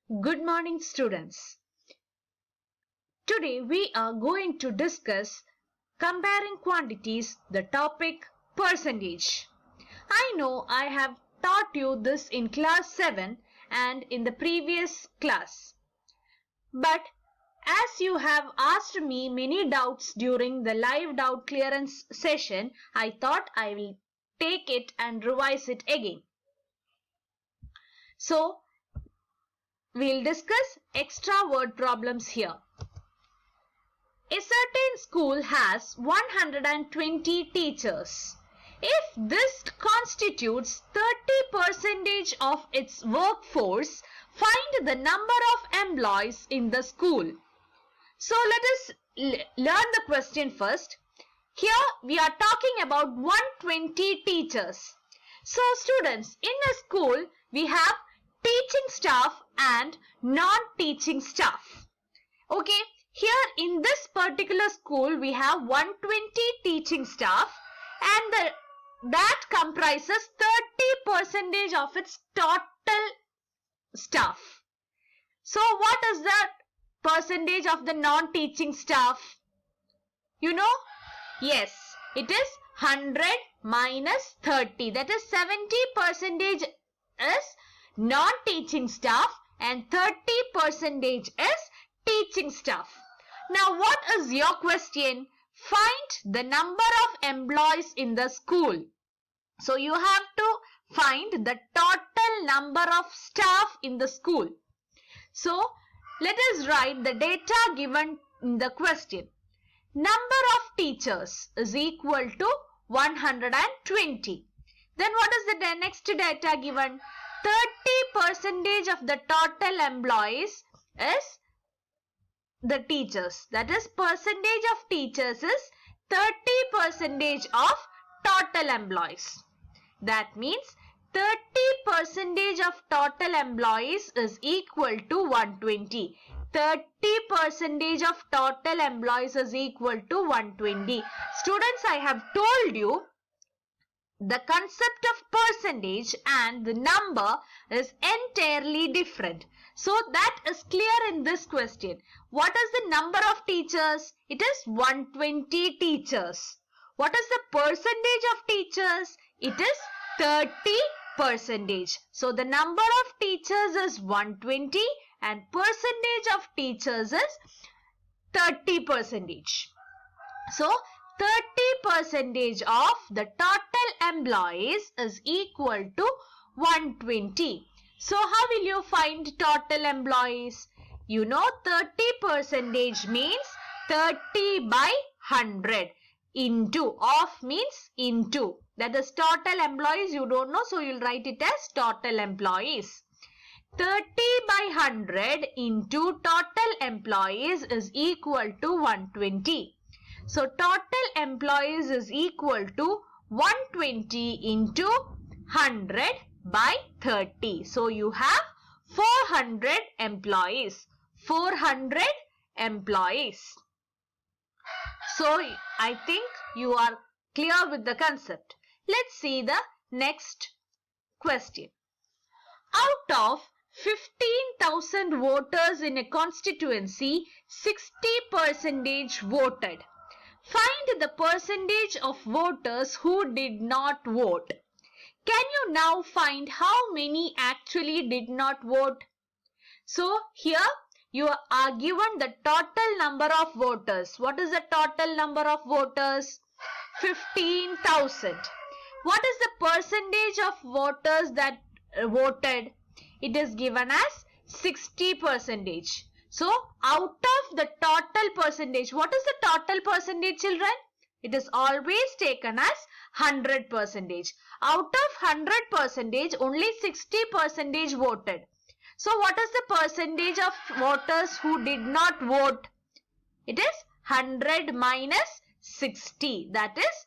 Good morning, students. Today we are going to discuss comparing quantities, the topic percentage. I know I have taught you this in class 7 and in the previous class. But as you have asked me many doubts during the live doubt clearance session, I thought I will take it and revise it again. So, we'll discuss extra word problems here. A certain school has 120 teachers. If this constitutes 30% of its workforce, find the number of employees in the school. So let us learn the question first. Here we are talking about 120 teachers. So students, in a school we have teaching staff and non-teaching staff. Okay. Here in this particular school, we have 120 teaching staff and that comprises 30% of its total staff. So what is the percentage of the non-teaching staff? You know? Yes, it is 100 minus 30. That is 70% is non-teaching staff and 30% is teaching staff. Now, what is your question? Find the number of employees in the school. So, you have to find the total number of staff in the school. So, let us write the data given in the question. Number of teachers is equal to 120. Then, what is the next data given? 30% of the total employees is the teachers. That is, percentage of teachers is 30% of total employees. That means 30% of total employees is equal to 120. 30% of total employees is equal to 120. Students, I have told you the concept of percentage and the number is entirely different. So that is clear in this question. What is the number of teachers? It is 120 teachers. What is the percentage of teachers? It is 30%. So the number of teachers is 120 and percentage of teachers is 30%. So 30% of the total employees is equal to 120. So how will you find total employees? You know 30% means 30 by 100 into, of means into. That is total employees, you don't know, so you'll write it as total employees. 30 by 100 into total employees is equal to 120. So total employees is equal to 120 into 100 by 30. So you have 400 employees. 400 employees. So I think you are clear with the concept. Let's see the next question. Out of 15,000 voters in a constituency, 60% voted. Find the percentage of voters who did not vote. Can you now find how many actually did not vote? So here you are given the total number of voters. What is the total number of voters? 15,000. What is the percentage of voters that voted? It is given as 60%. So, out of the total percentage, what is the total percentage, children? It is always taken as 100%. Out of 100%, only 60% voted. So, what is the percentage of voters who did not vote? It is 100 minus 60. That is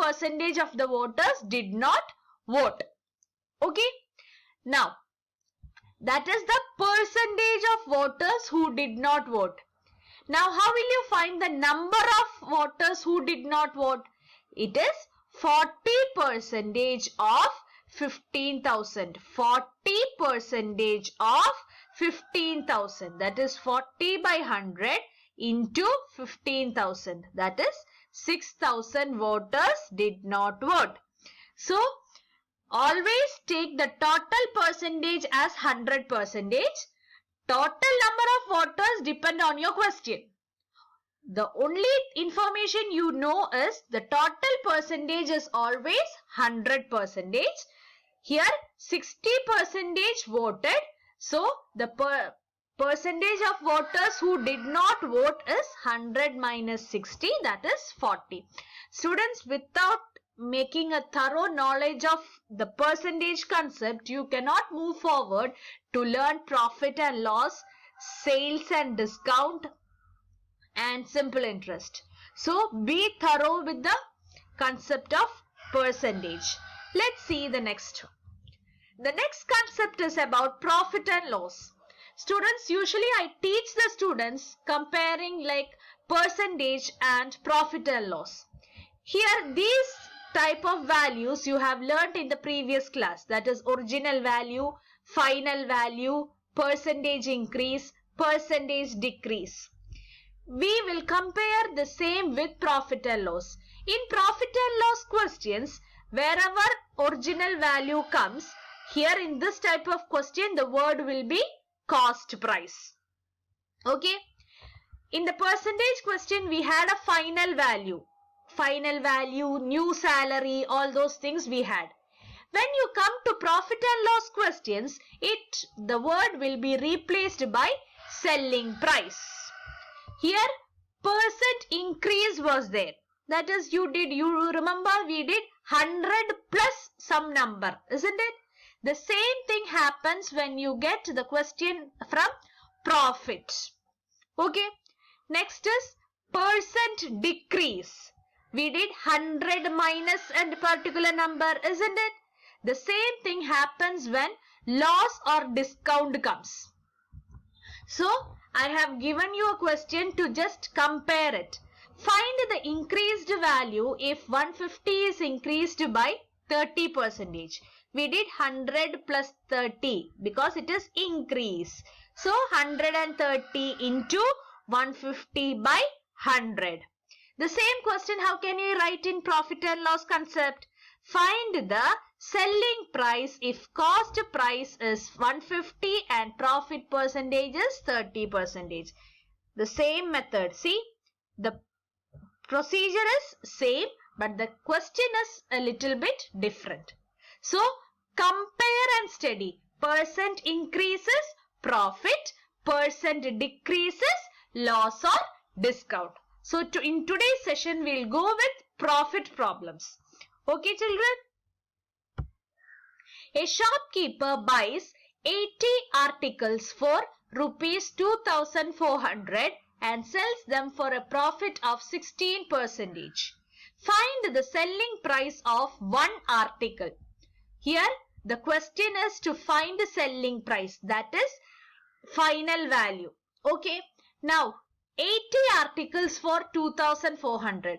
40% of the voters did not vote. Okay. Now, that is the percentage of voters who did not vote. Now, how will you find the number of voters who did not vote? It is 40% of 15,000. 40% of 15,000. That is 40 by 100 into 15,000. That is 6,000 voters did not vote. So, always take the total percentage as 100%. Total number of voters depend on your question. The only information you know is the total percentage is always 100%. Here 60% voted. So the percentage of voters who did not vote is 100 minus 60, that is 40. Students, without making a thorough knowledge of the percentage concept, you cannot move forward to learn profit and loss, sales and discount, and simple interest. So be thorough with the concept of percentage. Let's see the next one. The next concept is about profit and loss. Students, usually I teach the students comparing like percentage and profit and loss. Here these type of values you have learnt in the previous class, that is original value, final value, percentage increase, percentage decrease. We will compare the same with profit and loss. In profit and loss questions, wherever original value comes, here in this type of question, the word will be cost price. Okay. In the percentage question, we had a final value. Final value, new salary, all those things we had. When you come to profit and loss questions, the word will be replaced by selling price. Here, percent increase was there. That is, you remember we did 100 plus some number, isn't it? The same thing happens when you get the question from profit. Okay. Next is percent decrease. We did 100 minus and particular number, isn't it? The same thing happens when loss or discount comes. So, I have given you a question to just compare it. Find the increased value if 150 is increased by 30%. We did 100 plus 30 because it is increase. So, 130 into 150 by 100. The same question, how can you write in profit and loss concept? Find the selling price if cost price is 150 and profit percentage is 30%. The same method. See, the procedure is same, but the question is a little bit different. So, compare and study. Percent increases, profit. Percent decreases, loss or discount. So, in today's session, we will go with profit problems. Okay, children? A shopkeeper buys 80 articles for rupees 2,400 and sells them for a profit of 16%. Find the selling price of one article. Here, the question is to find the selling price, that is final value. Okay. Now, 80 articles for 2,400.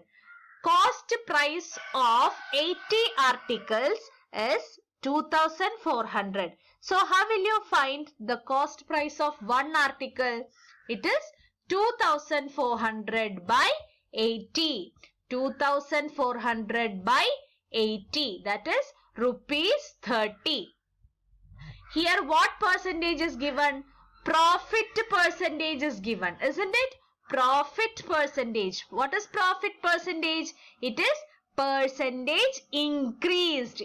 Cost price of 80 articles is 2,400. So, how will you find the cost price of one article? It is 2,400 by 80. 2,400 by 80. That is rupees 30. Here, what percentage is given? Profit percentage is given, isn't it? Profit percentage. What is profit percentage? It is percentage increased.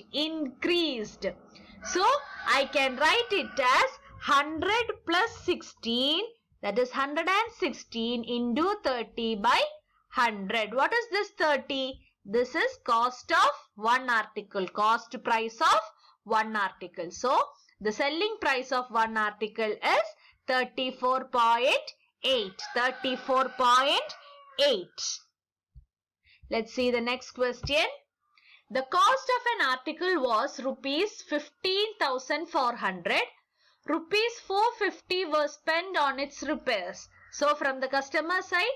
So, I can write it as 100 plus 16, that is 116 into 30 by 100. What is this 30? This is cost of one article, cost price of one article. So, the selling price of one article is 34.8. 34.8. Let's see the next question. The cost of an article was rupees 15,400. Rupees 450 was spent on its repairs. So, from the customer side,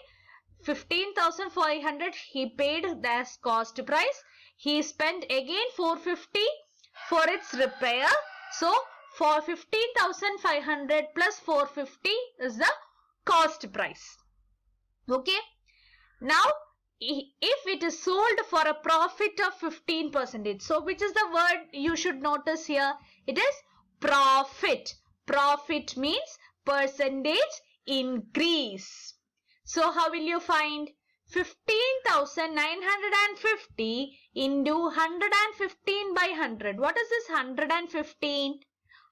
15,500 he paid as cost price. He spent again 450 for its repair. So for 15,500 plus 450 is the cost price. Okay. Now if it is sold for a profit of 15%, so which is the word you should notice here? It is profit. Profit means percentage increase. So how will you find 15,950 into 115 by 100? What is this 115?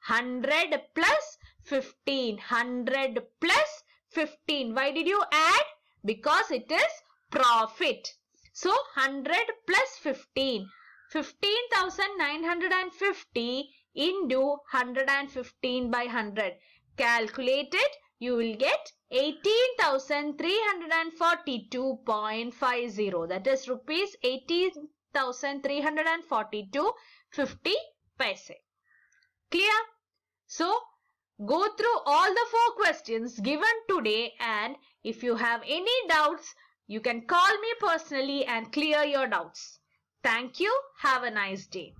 100 plus 15. 100 plus 15. Why did you add? Because it is profit. So 100 plus 15. 15,950 into 115 by 100. Calculate it. You will get 18,342.50. That is rupees 18,342.50 paise. Clear? So, go through all the 4 questions given today, and if you have any doubts, you can call me personally and clear your doubts. Thank you. Have a nice day.